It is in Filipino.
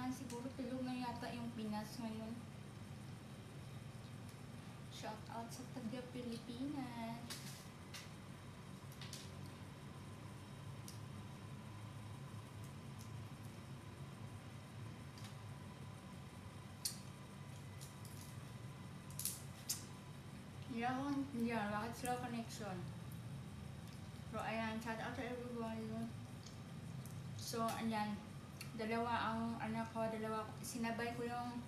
Ayan, siguro tulog na yata yung Pinas ngayon. Shout out sa taga Pilipinas. Yeah, bakit slow connection? So, ayan, shout out to everyone. So, ayan, dalawa ang anak ko, sinabay ko yung